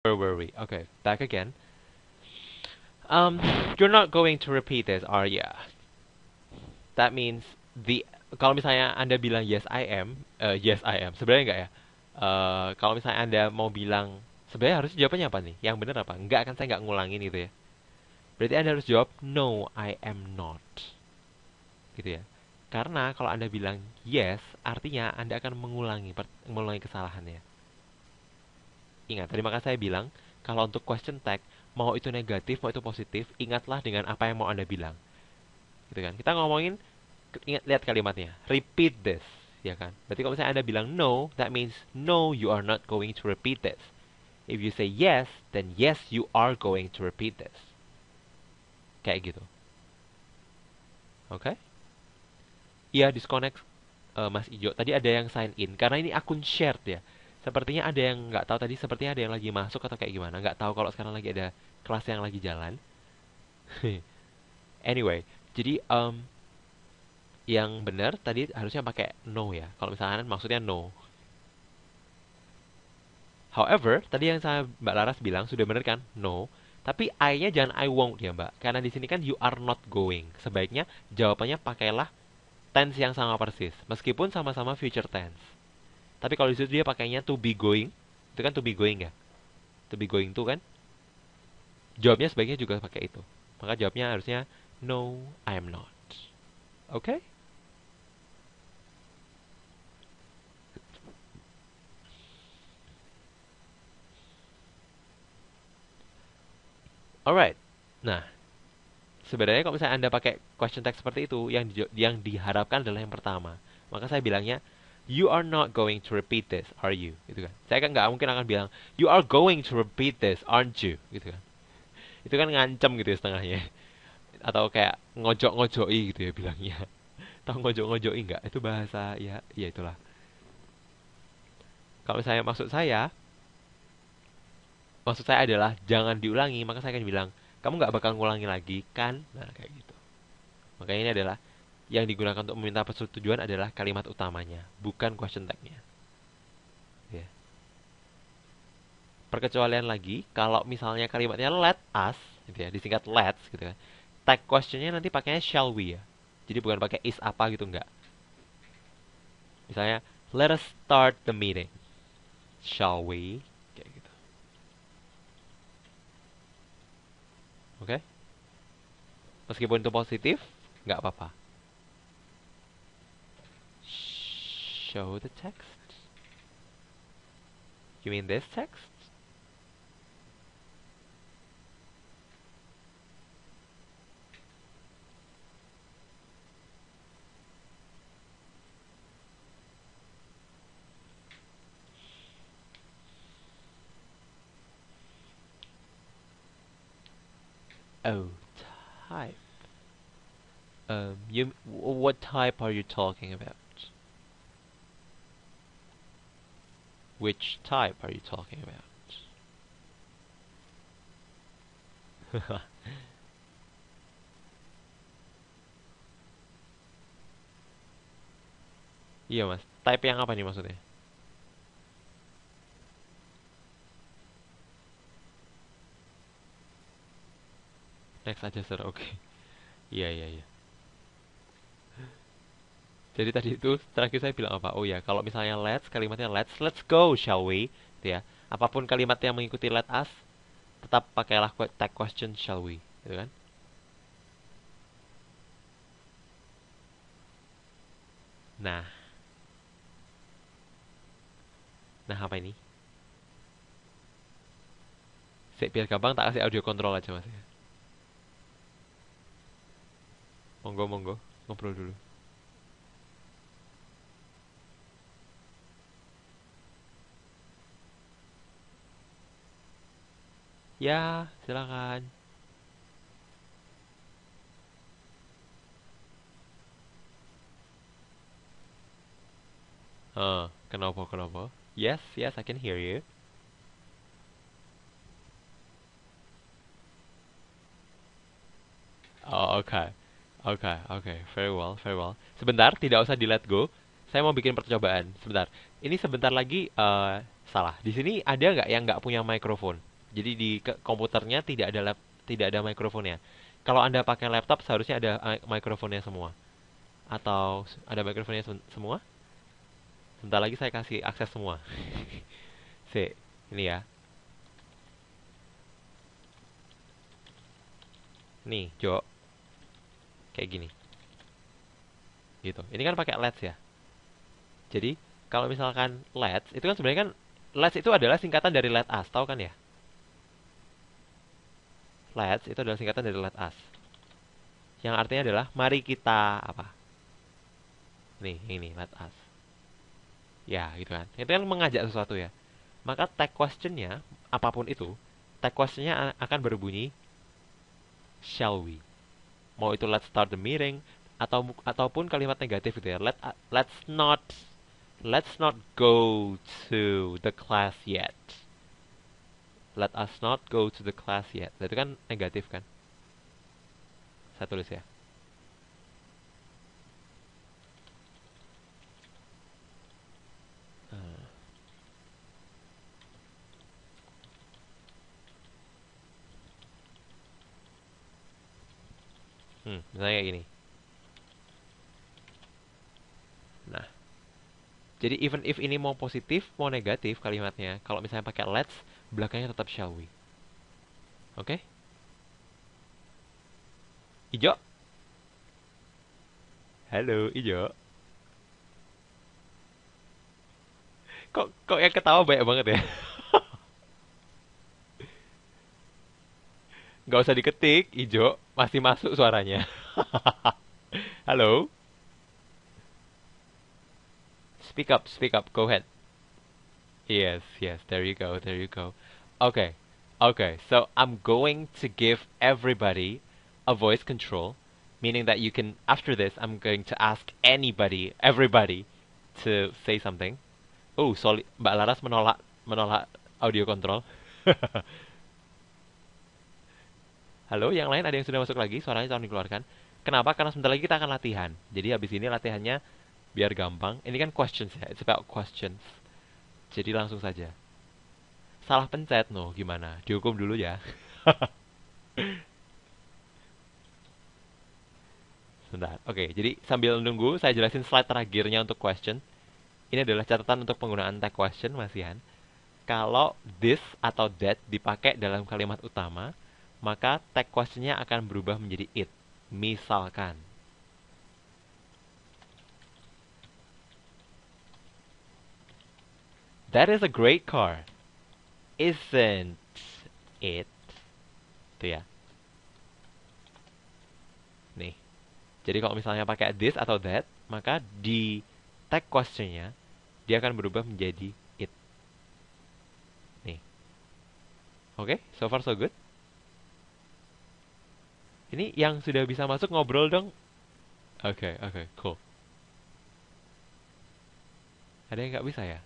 Where were we? Okay, back again. Um, you're not going to repeat this, are ya? That means kalau misalnya Anda bilang yes I am, yes I am. Sebenarnya enggak ya. Kalau misalnya Anda mau bilang sebenarnya harus jawabannya apa nih? Yang benar apa? Enggak kan saya nggak ngulangin gitu ya. Berarti Anda harus jawab no, I am not. Gitu ya. Karena kalau Anda bilang yes, artinya Anda akan mengulangi kesalahannya. Ingat, tadi maka saya bilang, kalau untuk question tag, mau itu negatif, mau itu positif, ingatlah dengan apa yang mau Anda bilang. Gitu kan? Kita ngomongin, lihat kalimatnya. Repeat this. Ya kan? Berarti kalau misalnya Anda bilang no, that means no, you are not going to repeat this. If you say yes, then yes, you are going to repeat this. Kayak gitu. Oke? Okay? Iya, disconnect Mas Ijo. Tadi ada yang sign in. Karena ini akun shared ya. Sepertinya ada yang nggak tahu tadi. Sepertinya ada yang lagi masuk atau kayak gimana. Nggak tahu kalau sekarang lagi ada kelas yang lagi jalan. Anyway, jadi yang benar tadi harusnya pakai no ya. Kalau misalnya maksudnya no. However, tadi yang saya Mbak Laras bilang sudah benar kan? No. Tapi I-nya jangan I won't ya Mbak. Karena di sini kan you are not going. Sebaiknya jawabannya pakailah tense yang sama persis. Meskipun sama-sama future tense. Tapi kalau di situ dia pakainya to be going. Itu kan to be going ya. To be going to kan. Jawabnya sebaiknya juga pakai itu. Maka jawabnya harusnya no, I am not. Oke? Okay? Alright. Nah, sebenarnya kalau misalnya Anda pakai question tag seperti itu, yang diharapkan adalah yang pertama. Maka saya bilangnya, you are not going to repeat this, are you? Gitu kan. Saya kan nggak mungkin akan bilang, you are going to repeat this, aren't you? Gitu kan. Itu kan ngancem gitu ya setengahnya. Atau kayak ngojok-ngojoi gitu ya bilangnya. Tahu ngojok-ngojoi nggak? Itu bahasa, ya itulah. Kalau saya maksud saya adalah jangan diulangi, maka saya akan bilang, kamu nggak bakal ngulangi lagi, kan? Nah, kayak gitu. Makanya ini adalah yang digunakan untuk meminta persetujuan adalah kalimat utamanya, bukan question tag-nya. Ya. Perkecualian lagi, kalau misalnya kalimatnya let us, gitu ya, disingkat let's, gitu kan. Tag questionnya nanti pakainya shall we ya. Jadi bukan pakai is apa gitu, enggak. Misalnya, let us start the meeting. Shall we? Kayak gitu. Oke? Okay? Meskipun itu positif, nggak apa-apa. Show the text. You mean this text? Oh, type. What type are you talking about? Which type are you talking about? Iya mas, type yang apa nih maksudnya? Next aja sir, oke. Okay. Iya iya iya. Jadi tadi itu terakhir saya bilang apa? Oh ya, kalau misalnya kalimatnya let's go, shall we? Gitu ya. Apapun kalimat yang mengikuti let us, tetap pakailah tag question shall we, gitu kan? Nah, nah apa ini? Biar gampang tak kasih audio control aja mas ya. Monggo monggo, ngobrol dulu. Ya, silakan. Kenapa kenapa? Yes, yes, I can hear you. Oh, oke. Okay. Oke, okay, oke. Okay. Very well, very well. Sebentar, tidak usah di let go. Saya mau bikin percobaan. Sebentar. Ini sebentar lagi salah. Di sini ada nggak yang nggak punya mikrofon? Jadi di komputernya tidak ada mikrofonnya. Kalau Anda pakai laptop seharusnya ada mikrofonnya semua. Atau ada mikrofonnya semua? Sebentar lagi saya kasih akses semua. Ini ya. Nih, Jo. Kayak gini. Gitu. Ini kan pakai LEDs ya. Jadi, kalau misalkan LEDs, itu kan sebenarnya kan LEDs itu adalah singkatan dari Let Us, tahu kan ya? LEDs itu adalah singkatan dari Let Us. Yang artinya adalah mari kita apa? Nih, ini Let Us. Ya, gitu kan. Itu kan mengajak sesuatu ya. Maka tag questionnya, apapun itu, tag questionnya akan berbunyi shall we. Mau itu let's start the meeting ataupun kalimat negatif gitu ya. Let's not go to the class yet. Let us not go to the class yet. Itu kan negatif kan? Saya tulis ya. Misalnya kayak gini. Nah, jadi even if ini mau positif, mau negatif kalimatnya, kalau misalnya pakai let's, belakangnya tetap shall we. Oke? Ijo? Halo, Ijo. Kok yang ketawa banyak banget ya? Nggak usah diketik, Ijo. Masih masuk suaranya. Halo? Speak up, go ahead. Yes, there you go, there you go. Okay, so I'm going to give everybody a voice control, meaning that you can, after this, I'm going to ask everybody to say something. Oh, sorry, Mbak Laras menolak audio control. Halo, yang lain ada yang sudah masuk lagi, suaranya tolong dikeluarkan. Kenapa? Karena sebentar lagi kita akan latihan. Jadi habis ini latihannya biar gampang. Ini kan questions ya, it's about questions. Jadi langsung saja. Salah pencet, no, gimana? Dihukum dulu ya. Sebentar. Oke, jadi sambil nunggu, saya jelasin slide terakhirnya untuk question. Ini adalah catatan untuk penggunaan tag question, Mas Yan. Kalau this atau that dipakai dalam kalimat utama, maka tag questionnya akan berubah menjadi it. Misalkan, that is a great car, isn't it? Itu ya. Nih. Jadi kalau misalnya pakai this atau that, maka di tag questionnya dia akan berubah menjadi it. Nih. Oke, so far so good. Ini yang sudah bisa masuk ngobrol dong. Oke, cool. Ada yang nggak bisa ya?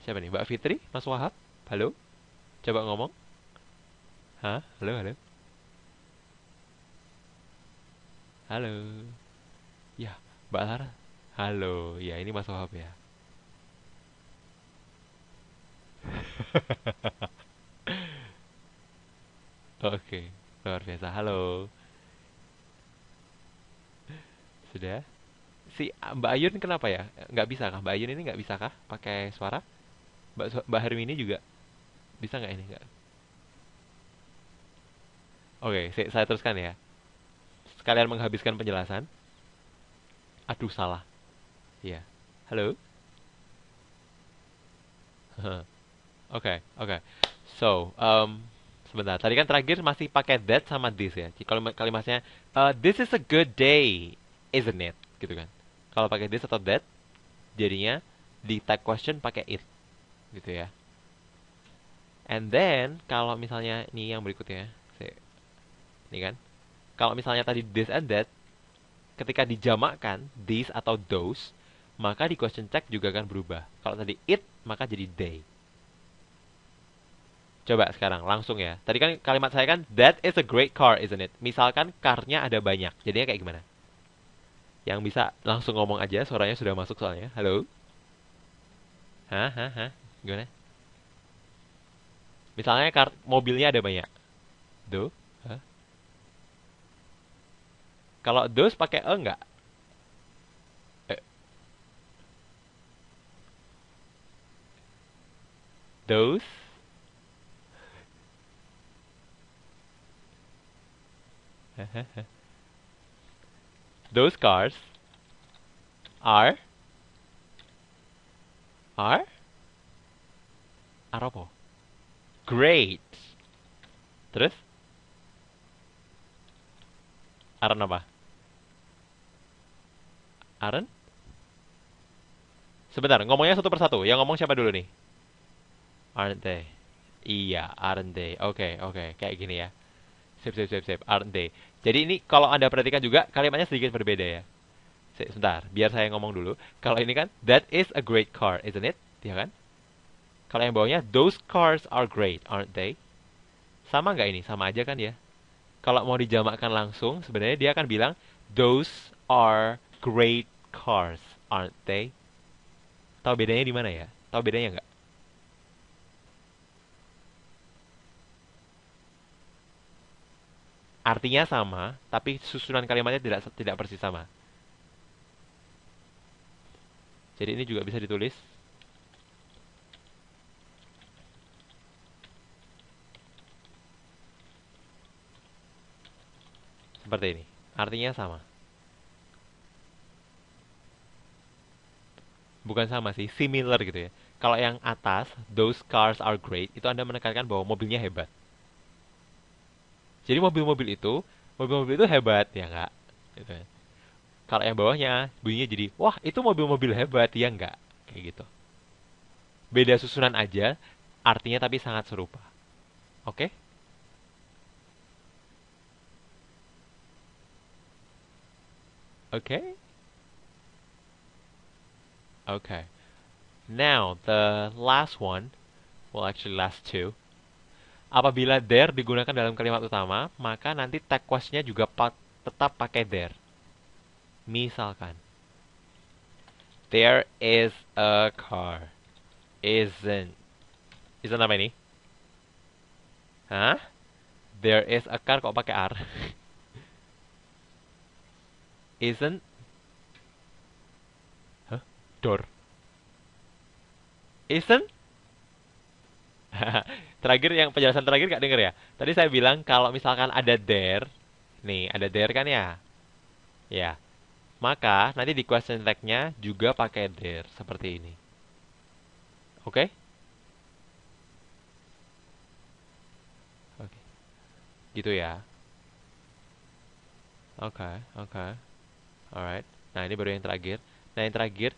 Siapa nih? Mbak Fitri? Mas Wahab? Halo? Coba ngomong. Hah? Halo? Halo? Ya, Mbak Lara? Halo? Ya, ini Mas Wahab ya. Oke, luar biasa. Halo. Sudah? Mbak Ayun kenapa ya? Nggak bisa kah? Mbak Ayun ini nggak bisa kah pakai suara? Mbak Hermini juga bisa nggak ini? Nggak. Oke, saya teruskan ya. Sekalian menghabiskan penjelasan. Aduh, salah. Iya. Halo? Oke. So, sebentar. Tadi kan terakhir masih pakai that sama this ya. Jadi kalau kalimatnya, this is a good day, isn't it? Gitu kan. Kalau pakai this atau that, jadinya di tag question pakai it. Gitu ya. And then, kalau misalnya ini yang berikutnya. Ini kan. Kalau misalnya tadi this and that, ketika dijamakkan, this atau those, maka di question tag juga akan berubah. Kalau tadi it, maka jadi they. Coba sekarang, langsung ya. Tadi kan kalimat saya kan, that is a great car, isn't it? Misalkan car-nya ada banyak. Jadinya kayak gimana? Yang bisa langsung ngomong aja, suaranya sudah masuk soalnya. Halo? Hah, hah, hah? Gimana? Misalnya mobilnya ada banyak. Do? Hah? Kalau those pakai e nggak? Eh, those? Those cars are are are apa? Great. Terus? Aren't apa? Aren't? Sebentar, ngomongnya satu persatu. Yang ngomong siapa dulu nih? Aren't they? Iya, aren't they? Oke, oke. Kayak gini ya. Sip, sip, sip, sip. Aren't they? Jadi ini kalau Anda perhatikan juga kalimatnya sedikit berbeda ya. Sebentar, biar saya ngomong dulu. Kalau ini kan, that is a great car, isn't it? Ya kan? Kalau yang bawahnya, those cars are great, aren't they? Sama nggak ini? Sama aja kan ya? Kalau mau dijamakkan langsung, sebenarnya dia akan bilang, those are great cars, aren't they? Tahu bedanya di mana ya? Tahu bedanya nggak? Artinya sama, tapi susunan kalimatnya tidak tidak persis sama. Jadi ini juga bisa ditulis seperti ini. Artinya sama. Bukan sama sih, similar gitu ya. Kalau yang atas, those cars are great, itu Anda menekankan bahwa mobilnya hebat. Jadi mobil-mobil itu hebat, ya nggak? Gitu ya. Kalau yang bawahnya, bunyinya jadi, wah itu mobil-mobil hebat, ya nggak? Kayak gitu. Beda susunan aja, artinya tapi sangat serupa. Oke? Oke? Oke. Now, the last one, well actually last two. Apabila there digunakan dalam kalimat utama, maka nanti tag quest-nya juga tetap pakai there. Misalkan, there is a car. Isn't. Isn't apa ini? Hah? There is a car kok pakai R? Isn't. Huh? Door. Isn't. Terakhir yang penjelasan terakhir gak denger ya? Tadi saya bilang kalau misalkan ada there, nih ada there kan ya? Ya. Maka nanti di question tag-nya juga pakai there seperti ini. Oke? Oke. Gitu ya. Oke, oke. Alright. Nah, ini baru yang terakhir. Nah, yang terakhir